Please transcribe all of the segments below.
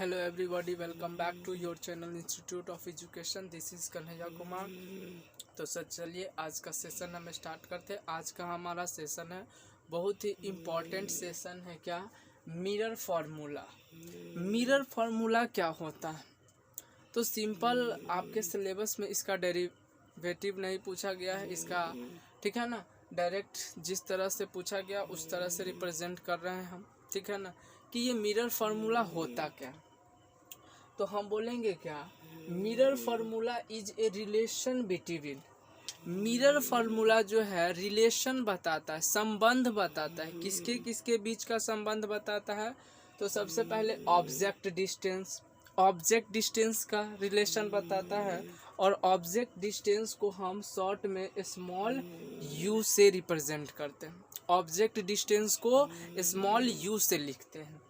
Hello everybody, welcome back to your channel institute of education. This is Kanhaiya Kumar. तो sir चलिए आज का session हम स्टार्ट करते हैं। आज का हमारा सेशन है बहुत ही इम्पॉर्टेंट सेशन है। क्या? Mirror formula. मिरर फार्मूला क्या होता है? तो सिंपल आपके सिलेबस में इसका डेरिवेटिव नहीं पूछा गया है इसका, ठीक है ना। डायरेक्ट जिस तरह से पूछा गया उस तरह से रिप्रेजेंट कर रहे हैं हम, ठीक है ना, कि ये मिरर फार्मूला होता क्या। तो हम बोलेंगे क्या, mirror formula is a relation between. Mirror formula जो है रिलेशन बताता है, संबंध बताता है। किसके किसके बीच का संबंध बताता है? तो सबसे पहले ऑब्जेक्ट डिस्टेंस, ऑब्जेक्ट डिस्टेंस का रिलेशन बताता है। और ऑब्जेक्ट डिस्टेंस को हम शॉर्ट में स्मॉल यू से रिप्रेजेंट करते हैं। ऑब्जेक्ट डिस्टेंस को स्मॉल यू से लिखते हैं।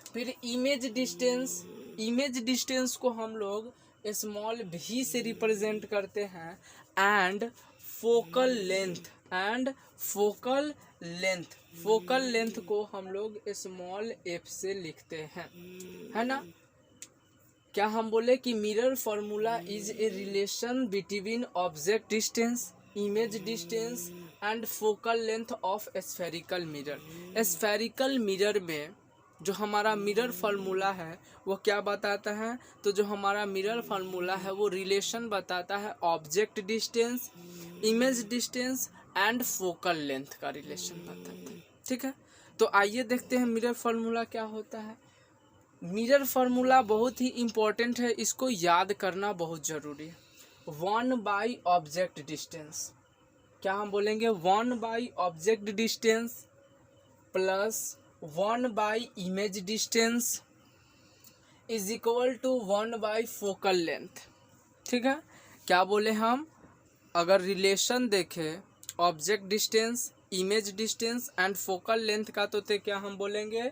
फिर इमेज डिस्टेंस, इमेज डिस्टेंस को हम लोग स्मॉल भी से रिप्रेजेंट करते हैं। And focal length, and focal length, focal length को हम लोग स्मॉल एफ से लिखते हैं, है ना। क्या हम बोले कि mirror formula is a relation between object distance, image distance and focal length of spherical mirror. Spherical mirror में जो हमारा मिरर फार्मूला है वो क्या बताता है? तो जो हमारा मिरर फार्मूला है वो रिलेशन बताता है object distance, image distance and focal length का रिलेशन बताता है, ठीक है। तो आइए देखते हैं मिरर फार्मूला क्या होता है। मिरर फार्मूला बहुत ही इम्पोर्टेंट है, इसको याद करना बहुत ज़रूरी है। 1 ऑब्जेक्ट डिस्टेंस, क्या हम बोलेंगे 1 object distance plus 1 image distance is equal to 1 focal length, ठीक है। क्या बोले हम? अगर रिलेशन देखें object distance, image distance and focal length का, तो क्या हम बोलेंगे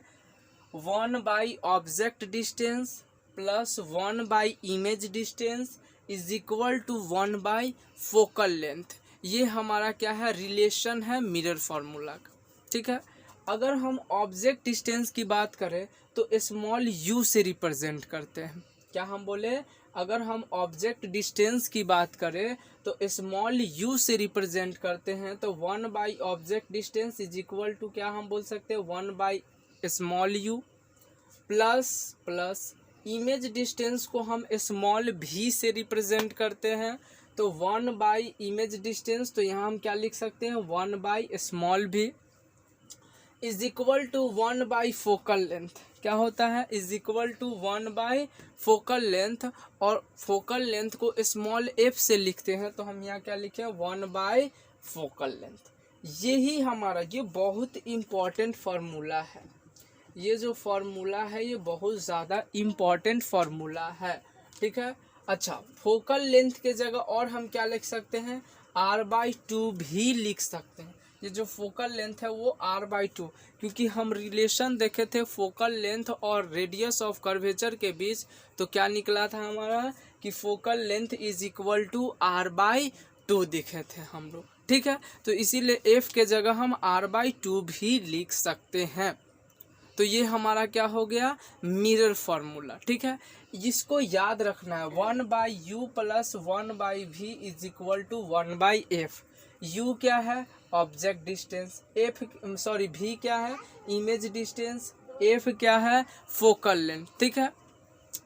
1 object distance plus 1 image distance is equal to 1 focal length. ये हमारा क्या है? रिलेशन है मिरर फार्मूला का, ठीक है। अगर हम ऑब्जेक्ट डिस्टेंस की बात करें तो स्मॉल यू से रिप्रेजेंट करते हैं। क्या हम बोले? अगर हम ऑब्जेक्ट डिस्टेंस की बात करें तो स्मॉल यू से रिप्रेजेंट करते हैं। तो 1 object distance is equal to क्या हम बोल सकते हैं 1 small u plus image distance को हम स्मॉल भी से रिप्रेजेंट करते हैं। तो 1 इमेज डिस्टेंस, तो यहाँ हम क्या लिख सकते हैं 1 स्मॉल भी is equal to 1 focal length. क्या होता है? Is equal to 1 focal length. और फोकल लेंथ को स्मॉल एफ से लिखते हैं, तो हम यहाँ क्या लिखे 1 फोकल लेंथ। यही हमारा ये बहुत इम्पॉर्टेंट फार्मूला है। ये जो फार्मूला है ये बहुत ज़्यादा इम्पॉर्टेंट फार्मूला है, ठीक है। अच्छा, फोकल लेंथ के जगह और हम क्या लिख सकते हैं r/2 भी लिख सकते हैं। ये जो फोकल लेंथ है वो r/2, क्योंकि हम रिलेशन देखे थे फोकल लेंथ और रेडियस ऑफ कर्वेचर के बीच, तो क्या निकला था हमारा कि focal length is equal to r/2 दिखे थे हम लोग, ठीक है। तो इसीलिए f के जगह हम r/2 भी लिख सकते हैं। तो ये हमारा क्या हो गया? मिरर फार्मूला, ठीक है। इसको याद रखना है 1/u plus 1/v is equal to 1/f। u क्या है? ऑब्जेक्ट डिस्टेंस, v क्या है? इमेज डिस्टेंस, f क्या है? फोकल लेंथ, ठीक है।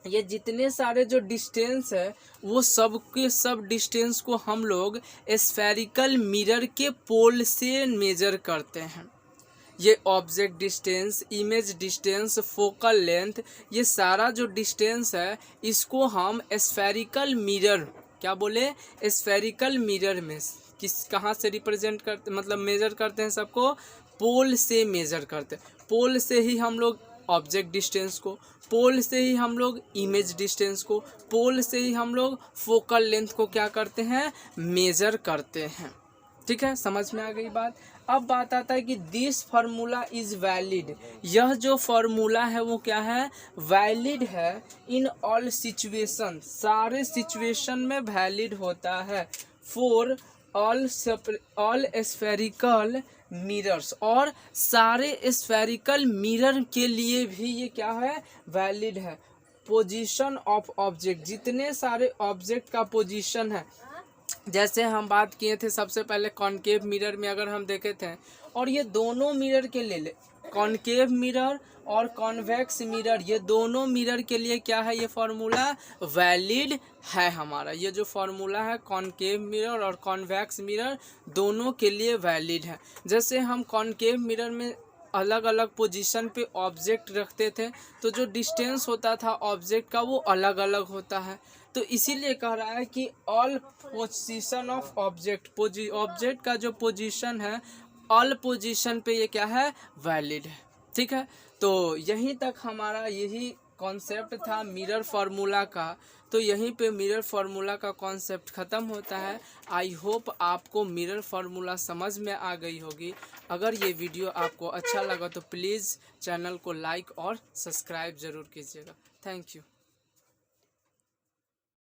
ये जितने सारे जो डिस्टेंस है वो सब के सब डिस्टेंस को हम लोग स्फेरिकल मिरर के पोल से मेजर करते हैं। ये object distance, image distance, focal length, ये सारा जो डिस्टेंस है इसको हम स्फेरिकल मिरर, क्या बोले, स्फेरिकल मिरर में कहाँ से रिप्रेजेंट करते, मतलब मेजर करते हैं सबको पोल से मेजर करते हैं। पोल से ही हम लोग ऑब्जेक्ट डिस्टेंस को, पोल से ही हम लोग इमेज डिस्टेंस को, पोल से ही हम लोग फोकल लेंथ को क्या करते हैं? मेजर करते हैं, ठीक है। समझ में आ गई बात। अब बात आता है कि दिस फार्मूला इज वैलिड। यह जो फार्मूला है वो क्या है? वैलिड है इन ऑल सिचुएशन, सारे सिचुएशन में वैलिड होता है। फॉर ऑल स्फेरिकल मिरर्स, और सारे स्फेरिकल मिरर के लिए भी ये क्या है, वैलिड है। पोजीशन ऑफ ऑब्जेक्ट, जितने सारे ऑब्जेक्ट का पोजीशन है, जैसे हम बात किए थे सबसे पहले कॉनकेव मिरर में अगर हम देखे थे, और ये दोनों मिरर के ले कॉनकेव मिरर और कॉन्वेक्स मिरर, ये दोनों मिरर के लिए क्या है, ये फॉर्मूला वैलिड है हमारा। ये जो फॉर्मूला है कॉनकेव मिरर और कॉन्वेक्स मिरर दोनों के लिए वैलिड है। जैसे हम कॉनकेव मिरर में अलग अलग पोजीशन पे ऑब्जेक्ट रखते थे, तो जो डिस्टेंस होता था ऑब्जेक्ट का वो अलग अलग होता है। तो इसीलिए कह रहा है कि all position of object, object का जो पोजीशन है ऑल पोजीशन पे ये क्या है, वैलिड है। ठीक है, तो यहीं तक हमारा यही कॉन्सेप्ट था मिरर फार्मूला का। तो यहीं पे मिरर फार्मूला का कॉन्सेप्ट ख़त्म होता है। आई होप आपको मिरर फार्मूला समझ में आ गई होगी। अगर ये वीडियो आपको अच्छा लगा तो प्लीज़ चैनल को लाइक और सब्सक्राइब ज़रूर कीजिएगा। Thank you.